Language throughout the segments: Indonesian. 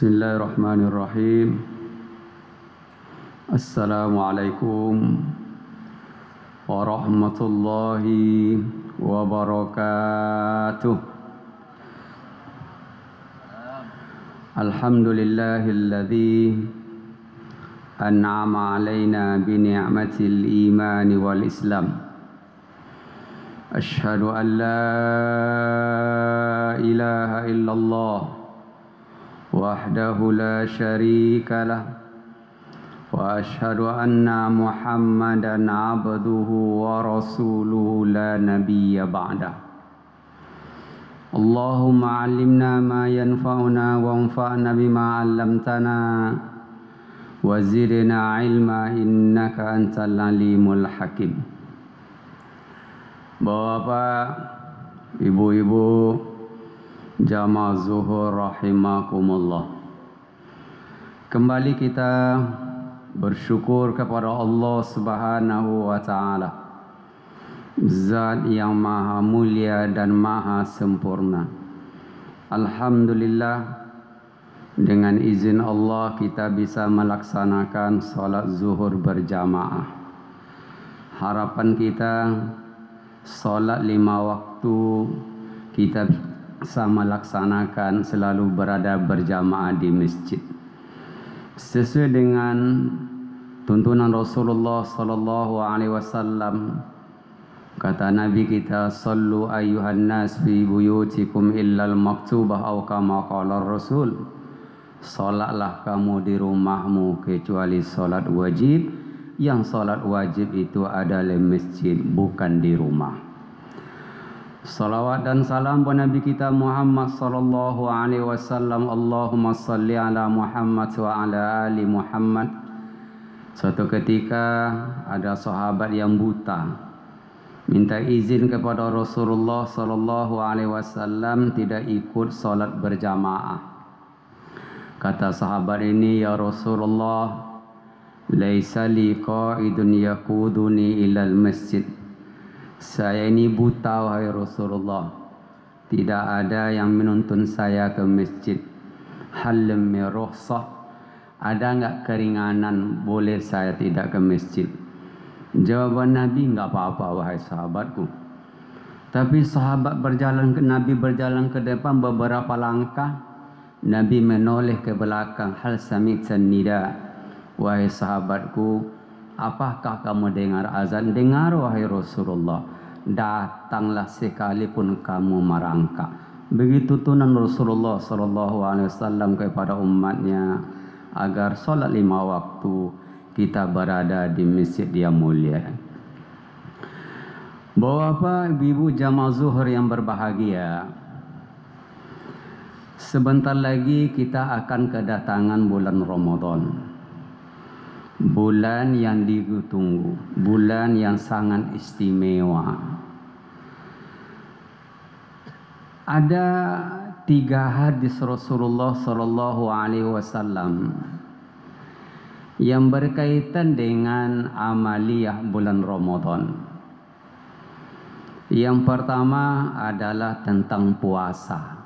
Bismillahirrahmanirrahim. Assalamualaikum warahmatullahi wabarakatuh. Alhamdulillahilladzi an'ama alaina bi ni'matil iman wal islam. Asyhadu an la ilaha illallah wahdahu la syarika lah wa asyhadu anna Muhammadan abduhu wa rasuluhu la nabiyya ba'dah. Allahumma 'allimna ma yanfa'una wanfa'na bima 'allamtana wa zidna 'ilma innaka antal alimul hakim. Bapak, ibu-ibu, jamaah zuhur rahimakumullah. Kembali kita bersyukur kepada Allah Subhanahu wa taala, Zat yang maha mulia dan maha sempurna. Alhamdulillah, dengan izin Allah kita bisa melaksanakan salat zuhur berjamaah. Harapan kita salat 5 waktu kita bisa melaksanakan selalu berada berjamaah di masjid sesuai dengan tuntunan Rasulullah sallallahu alaihi wasallam. Kata Nabi kita, sallu ayyuhan nas fi buyutikum illal maktubah atau kama qala Rasul. Salatlah kamu di rumahmu kecuali salat wajib. Yang salat wajib itu adalah masjid, bukan di rumah. Salawat dan salam kepada Nabi kita Muhammad sallallahu alaihi wasallam. Allahumma salli ala Muhammad wa ala ali Muhammad. Suatu ketika ada sahabat yang buta minta izin kepada Rasulullah sallallahu alaihi wasallam tidak ikut salat berjamaah. Kata sahabat ini, ya Rasulullah, laisa li qa'idun yaquduni ilal masjid. Saya ini buta wahai Rasulullah, tidak ada yang menuntun saya ke masjid. Hal min rukhsah, ada enggak keringanan boleh saya tidak ke masjid? Jawaban Nabi, enggak apa-apa wahai sahabatku. Tapi sahabat Nabi berjalan ke depan beberapa langkah, Nabi menoleh ke belakang. Hal sami'tan nida, wahai sahabatku, apakah kamu dengar azan? Dengar wahai Rasulullah. Datanglah sekalipun kamu merangkak. Begitu tunan Rasulullah sallallahu alaihi wasallam kepada umatnya agar salat 5 waktu kita berada di masjid yang mulia. Bapak, ibu, jamaah zuhur yang berbahagia, sebentar lagi kita akan kedatangan bulan Ramadan. Bulan yang ditunggu, bulan yang sangat istimewa. Ada 3 hadis Rasulullah sallallahu alaihi wasallam yang berkaitan dengan amaliyah bulan Ramadan. Yang pertama adalah tentang puasa.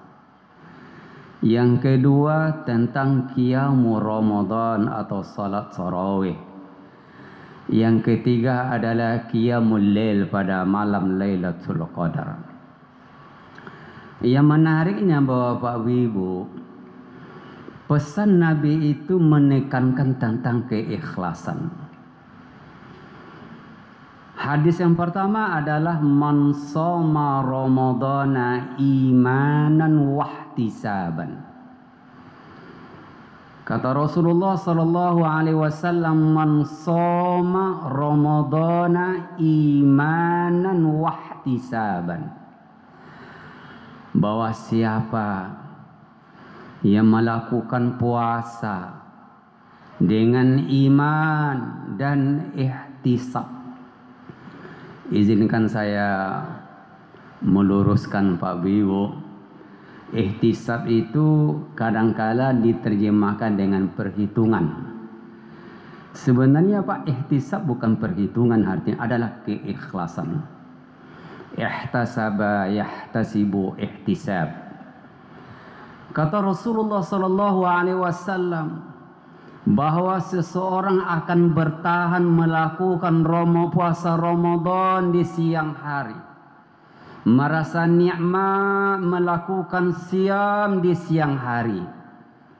Yang kedua tentang qiyamul Ramadan atau salat tarawih. Yang ketiga adalah qiyamul lail pada malam Lailatul Qadar. Yang menariknya Bapak Ibu, pesan Nabi itu menekankan tentang keikhlasan. Hadis yang pertama adalah man shoma ramadhana imanan wahtisaban. Kata Rasulullah sallallahu alaihi wasallam, man shoma ramadhana imanan wahtisaban. Bahwa siapa yang melakukan puasa dengan iman dan ihtisab. Izinkan saya meluruskan Pak Biwo. Ihtisab itu kadangkala diterjemahkan dengan perhitungan. Sebenarnya Pak, ihtisab bukan perhitungan, artinya adalah keikhlasan. Ihtasaba yahtasibu ihtisab. Kata Rasulullah sallallahu alaihi wasallam bahwa seseorang akan bertahan melakukan puasa Ramadan di siang hari, merasa nikmat melakukan siam di siang hari.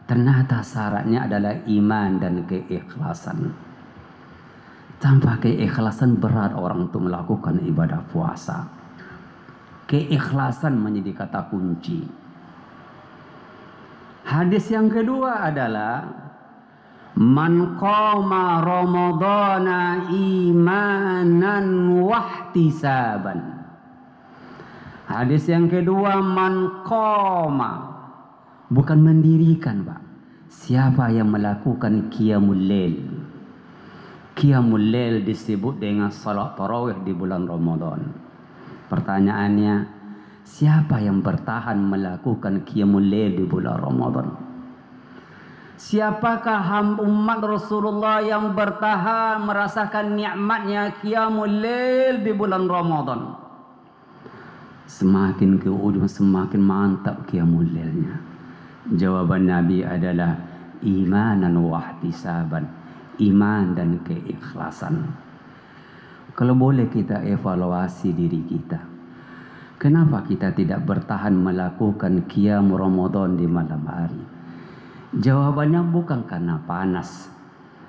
Ternyata syaratnya adalah iman dan keikhlasan. Tanpa keikhlasan berat orang untuk melakukan ibadah puasa. Keikhlasan menjadi kata kunci. Hadis yang kedua adalah man qama ramadhana imanan wahtisaban. Hadis yang kedua, man qama, bukan mendirikan, Pak. Siapa yang melakukan qiyamul lail? Qiyamul lail disebut dengan salat tarawih di bulan Ramadan. Pertanyaannya, siapa yang bertahan melakukan qiyamul lail di bulan Ramadan? Siapakah umat Rasulullah yang bertahan merasakan nikmatnya qiyamul lail di bulan Ramadan? Semakin ke ujung semakin mantap qiyamul lailnya. Jawaban Nabi adalah imanan wahtisaban, iman dan keikhlasan. Kalau boleh kita evaluasi diri kita, kenapa kita tidak bertahan melakukan qiyam Ramadan di malam hari? Jawabannya bukan karena panas.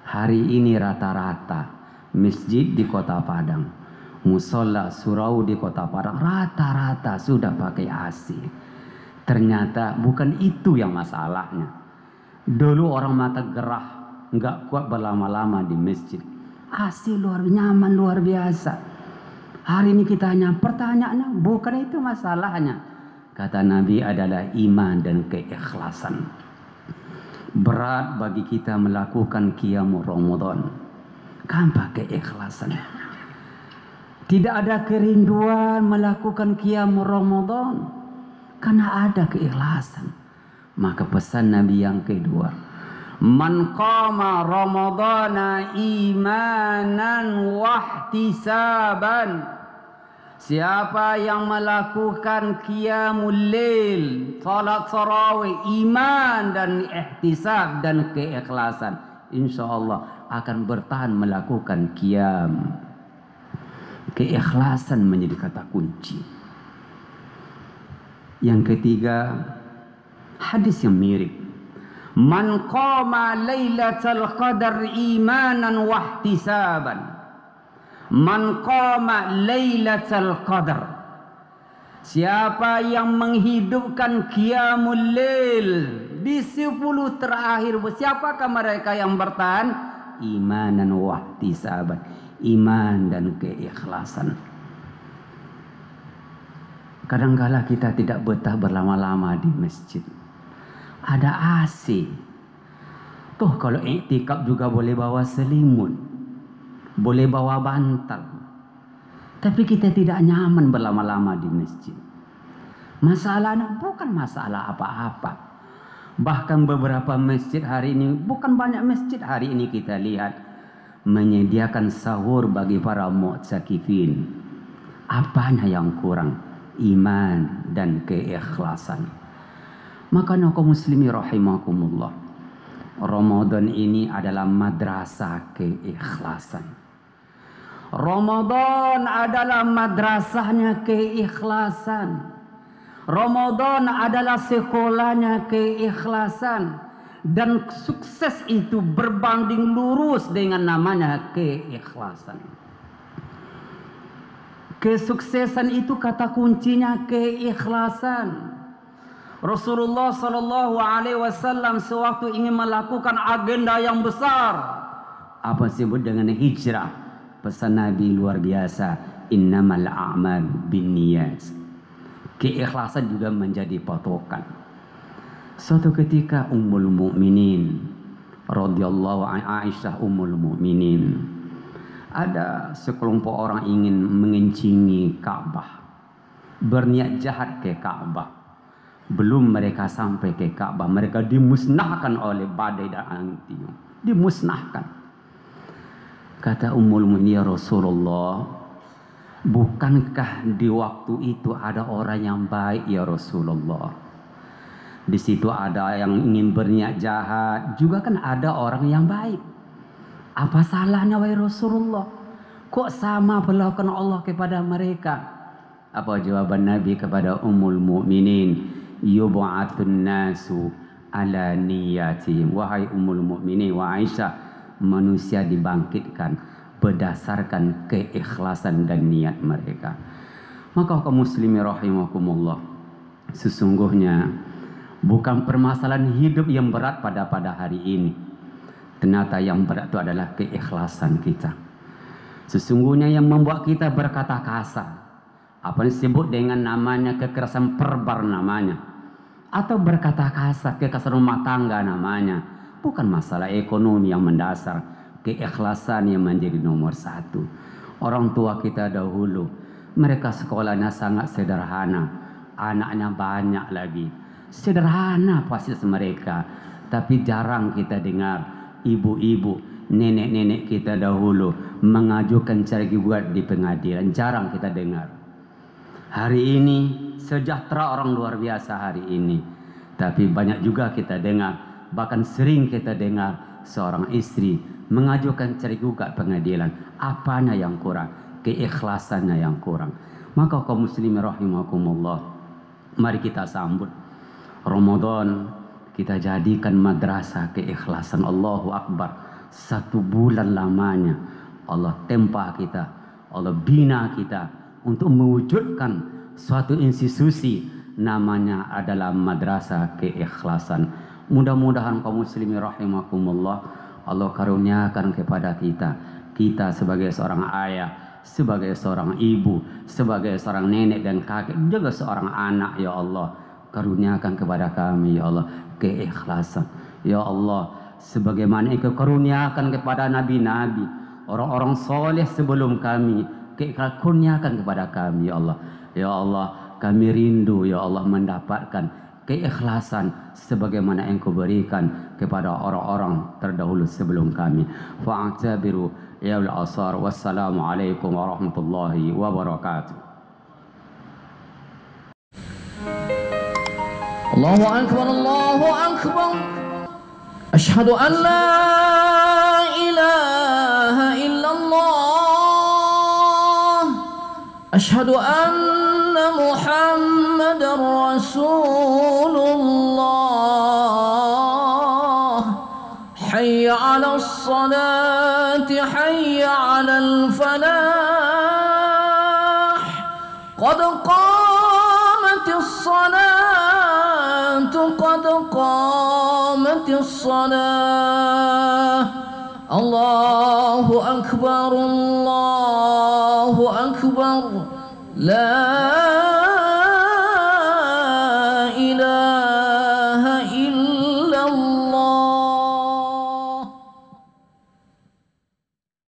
Hari ini rata-rata masjid di Kota Padang, musola surau di Kota Padang rata-rata sudah pakai AC. Ternyata bukan itu yang masalahnya. Dulu orang mata gerah, nggak kuat berlama-lama di masjid. AC nyaman luar biasa. Hari ini kita hanya pertanyaannya bukan itu masalahnya. Kata Nabi adalah iman dan keikhlasan. Berat bagi kita melakukan qiyam Ramadan. Tanpa keikhlasan. Tidak ada kerinduan melakukan qiyam Ramadan karena ada keikhlasan. Maka pesan Nabi yang kedua, man qama ramadhana imanan wahtisaban. Siapa yang melakukan qiyamul lail, salat tarawih, iman dan ihtisab dan keikhlasan, insyaallah akan bertahan melakukan qiyam. Keikhlasan menjadi kata kunci. Yang ketiga, hadis yang mirip. Man qama lailatul qadar imanan wahtisaban. Man qama lailatul qadar. Siapa yang menghidupkan qiyamul lail di 10 terakhir, siapakah mereka yang bertahan? Imanan wahtisaban, iman dan keikhlasan. Kadang-kala kita tidak betah berlama-lama di masjid. Ada AC. Tuh kalau iktikaf juga boleh bawa selimut, boleh bawa bantal. Tapi kita tidak nyaman berlama-lama di masjid. Masalahnya bukan masalah apa-apa. Bahkan beberapa masjid hari ini, bukan banyak masjid hari ini kita lihat menyediakan sahur bagi para mu'takifin. Apanya yang kurang? Iman dan keikhlasan. Maka kaum muslimin rahimakumullah, Ramadan ini adalah madrasah keikhlasan. Ramadan adalah madrasahnya keikhlasan. Ramadan adalah sekolahnya keikhlasan. Dan sukses itu berbanding lurus dengan namanya keikhlasan. Kesuksesan itu kata kuncinya keikhlasan. Rasulullah sallallahu alaihi wasallam sewaktu ingin melakukan agenda yang besar, apa disebut dengan hijrah, pesan Nabi luar biasa, innamal a'mal binniyat. Keikhlasan juga menjadi patokan. Suatu ketika Ummul Mukminin radhiyallahu anha, Aisyah Ummul Mukminin, ada sekelompok orang ingin mengencingi Ka'bah, berniat jahat ke Ka'bah. Belum mereka sampai ke Ka'bah, mereka dimusnahkan oleh badai dan angin. Dimusnahkan. Kata Ummul Mukminin, ya Rasulullah, bukankah di waktu itu ada orang yang baik ya Rasulullah? Di situ ada yang ingin berniat jahat, juga kan ada orang yang baik. Apa salahnya wahai Rasulullah? Kok sama perlakuan Allah kepada mereka? Apa jawaban Nabi kepada Ummul Mukminin? Yub'atsun nasu ala niyatihim. Wahai Ummul Mukminin wa Aisyah, manusia dibangkitkan berdasarkan keikhlasan dan niat mereka. Maka kaum muslimin rahimakumullah, sesungguhnya bukan permasalahan hidup yang berat pada hari ini. Ternyata yang berat itu adalah keikhlasan kita. Sesungguhnya yang membuat kita berkata kasar, apa yang disebut dengan namanya kekerasan perbar namanya, atau berkata kasar, kekerasan rumah tangga namanya, bukan masalah ekonomi yang mendasar, keikhlasan yang menjadi nomor satu. Orang tua kita dahulu, mereka sekolahnya sangat sederhana, anaknya banyak lagi, sederhana fasilitas mereka. Tapi jarang kita dengar ibu-ibu, nenek-nenek kita dahulu mengajukan cerai gugat di pengadilan. Jarang kita dengar. Hari ini sejahtera orang luar biasa hari ini. Tapi banyak juga kita dengar, bahkan sering kita dengar seorang istri mengajukan cerai gugat pengadilan. Apanya yang kurang? Keikhlasannya yang kurang. Maka kaum muslimin rahimakumullah, mari kita sambut Ramadan, kita jadikan madrasah keikhlasan. Allahu Akbar. 1 bulan lamanya Allah tempa kita, Allah bina kita untuk mewujudkan suatu institusi namanya adalah madrasah keikhlasan. Mudah-mudahan kaum muslimin rahimakumullah, Allah karuniakan kepada kita sebagai seorang ayah, sebagai seorang ibu, sebagai seorang nenek dan kakek, juga seorang anak, ya Allah, karuniakan kepada kami ya Allah keikhlasan. Ya Allah, sebagaimana Engkau karuniakan kepada nabi-nabi, orang-orang soleh sebelum kami, kurniakan kepada kami ya Allah. Ya Allah, kami rindu ya Allah mendapatkan keikhlasan sebagaimana Engkau berikan kepada orang-orang terdahulu sebelum kami. Fa'tabiru ya al-asar. Wassalamualaikum warahmatullahi wabarakatuh. Allahu Akbar, Allahu Akbar. Ashhadu an la ilaha illallah. Ashhadu anna Muhammadar Rasulullah. Hayya 'alas salati, hayya 'alal falah. Qad qamatis salah, قد قامت الصلاة. الله أكبر، الله أكبر. لا